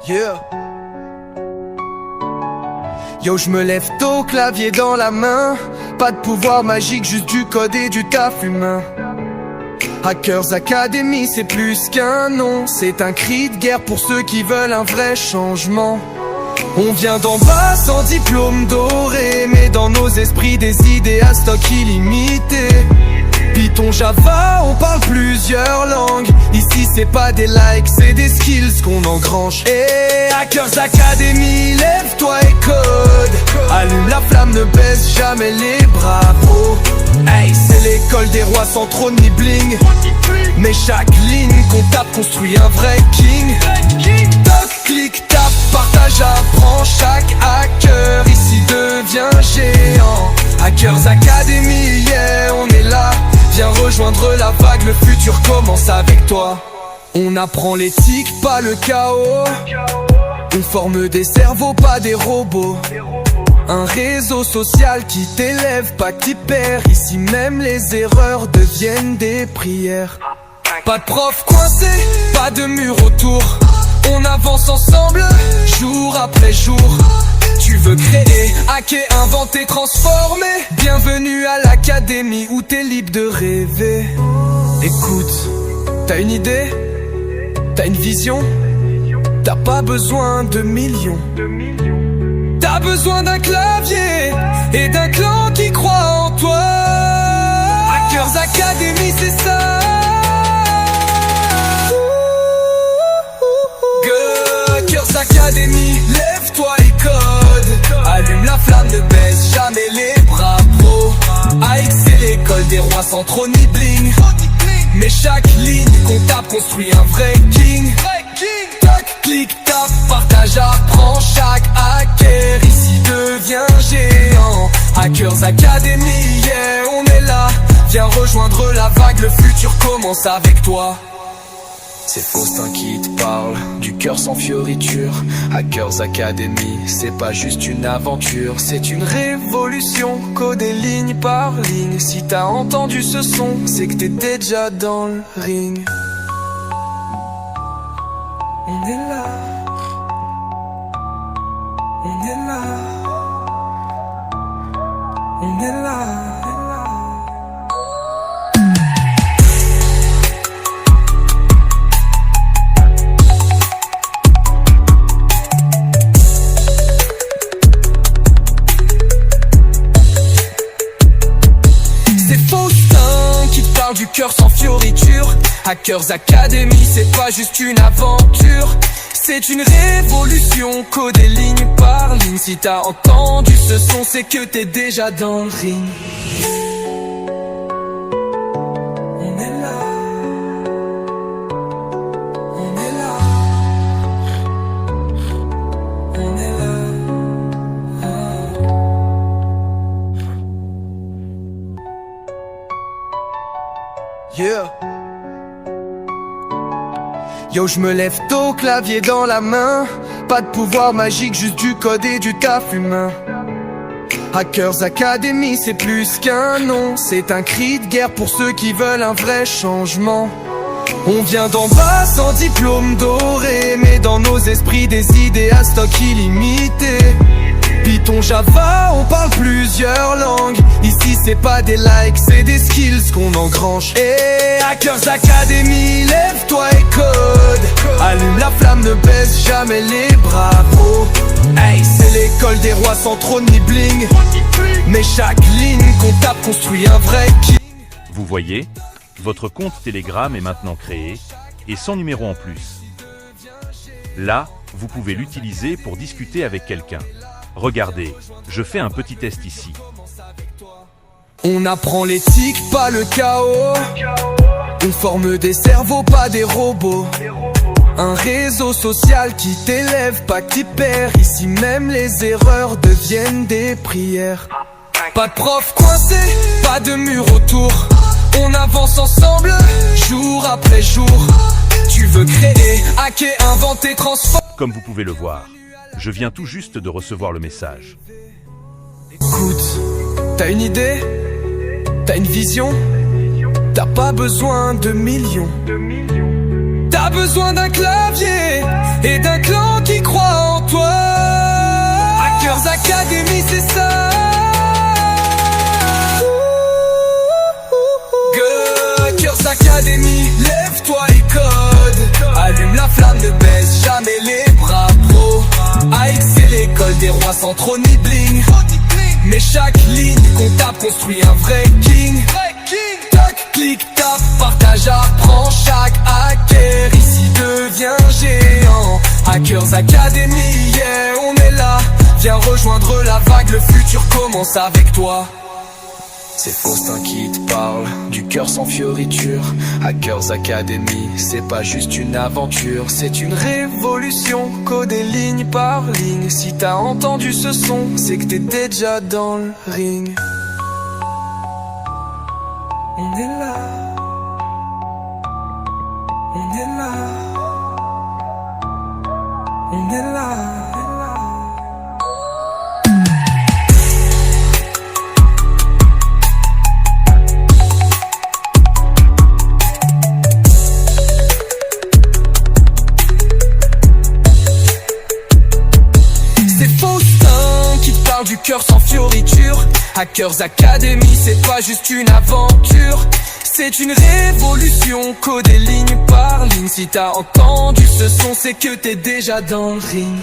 Yeah. Yo, je me lève tôt, clavier dans la main. Pas de pouvoir magique, juste du code et du taf humain. Hackers Academy, c'est plus qu'un nom. C'est un cri de guerre pour ceux qui veulent un vrai changement. On vient d'en bas sans diplôme doré, mais dans nos esprits des idées à stock illimité. Python, Java, on parle plusieurs langues. Ici c'est pas des likes, c'est des skills qu'on engrange. Et Hackers Academy, lève-toi et code. Allume la flamme, ne baisse jamais les bras, bro. Hey, c'est l'école des rois sans trône ni bling. Mais chaque ligne qu'on tape construit un vrai king. Toc, clic, tape, partage, apprends. Chaque hacker ici devient géant. Hackers Academy, yeah, on est là. Viens rejoindre la vague, le futur commence avec toi. On apprend l'éthique, pas le chaos. On forme des cerveaux, pas des robots. Un réseau social qui t'élève, pas qui perd. Ici même les erreurs deviennent des prières. Pas de prof coincé, pas de mur autour. On avance ensemble, jour après jour. Tu veux créer, hacker, inventer, transformer. Bienvenue à l'académie où t'es libre de rêver. Écoute, t'as une idée? T'as une vision? T'as pas besoin de millions. T'as besoin d'un clavier et d'un clan qui croit en toi. Hackers Academy, c'est ça. Hackers Academy, lève-toi et code. Allume la flamme, ne baisse jamais les bras, pro. AX c'est l'école des rois sans trône ni bling. Mais chaque ligne qu'on tape construit un vrai king. Tac, clic, tape, partage, apprends. Chaque hacker ici devient géant. Hackers Academy, yeah, on est là. Viens rejoindre la vague, le futur commence avec toi. C'est Faustin qui te parle, du cœur sans fioriture. Hackers Academy, c'est pas juste une aventure, c'est une révolution, codée ligne par ligne. Si t'as entendu ce son, c'est que t'étais déjà dans le ring. On est là. On est là. On est là. Du cœur sans fioriture. Hackers Academy, c'est pas juste une aventure, c'est une révolution, codée ligne par ligne. Si t'as entendu ce son, c'est que t'es déjà dans le ring. On est là. On est là. On est là. Yeah. Yo, je me lève tôt, clavier dans la main. Pas de pouvoir magique, juste du code et du taf humain. Hackers Academy, c'est plus qu'un nom. C'est un cri de guerre pour ceux qui veulent un vrai changement. On vient d'en bas sans diplôme doré, mais dans nos esprits des idées à stock illimité. Python, Java, on parle plusieurs langues. Ici c'est pas des likes, c'est des skills qu'on engrange. Et Hackers Academy, lève-toi et code. Allume la flamme, ne baisse jamais les bras, bro. Hey, c'est l'école des rois sans trône ni bling. Mais chaque ligne qu'on tape construit un vrai king. Vous voyez, votre compte Telegram est maintenant créé, et sans numéro en plus. Là, vous pouvez l'utiliser pour discuter avec quelqu'un. Regardez, je fais un petit test ici. On apprend l'éthique, pas le chaos. On forme des cerveaux, pas des robots. Un réseau social qui t'élève, pas qui perd. Ici même les erreurs deviennent des prières. Pas de prof coincé, pas de mur autour. On avance ensemble, jour après jour. Tu veux créer, hacker, inventer, transformer. Comme vous pouvez le voir, je viens tout juste de recevoir le message. Écoute, t'as une idée? T'as une vision? T'as pas besoin de millions. T'as besoin d'un clavier et d'un clan qui croit en toi. Hackers Academy, c'est ça. Hackers Academy, lève-toi et code. Allume la flamme, ne baisse jamais les bras pro. AX c'est l'école des rois sans trop ni bling. Mais chaque ligne qu'on tape construit un vrai king. Tac, clic, tape, partage, apprends. Chaque hacker ici devient géant. Hackers Academy, yeah, on est là. Viens rejoindre la vague, le futur commence avec toi. C'est Faustin qui te parle, du cœur sans fioriture. Hackers Academy, c'est pas juste une aventure, c'est une révolution, codée ligne par ligne. Si t'as entendu ce son, c'est que t'étais déjà dans le ring. On est là, on est là, on est là. Du cœur sans fioriture. Hackers Academy, c'est pas juste une aventure, c'est une révolution, codée ligne par ligne. Si t'as entendu ce son, c'est que t'es déjà dans le ring.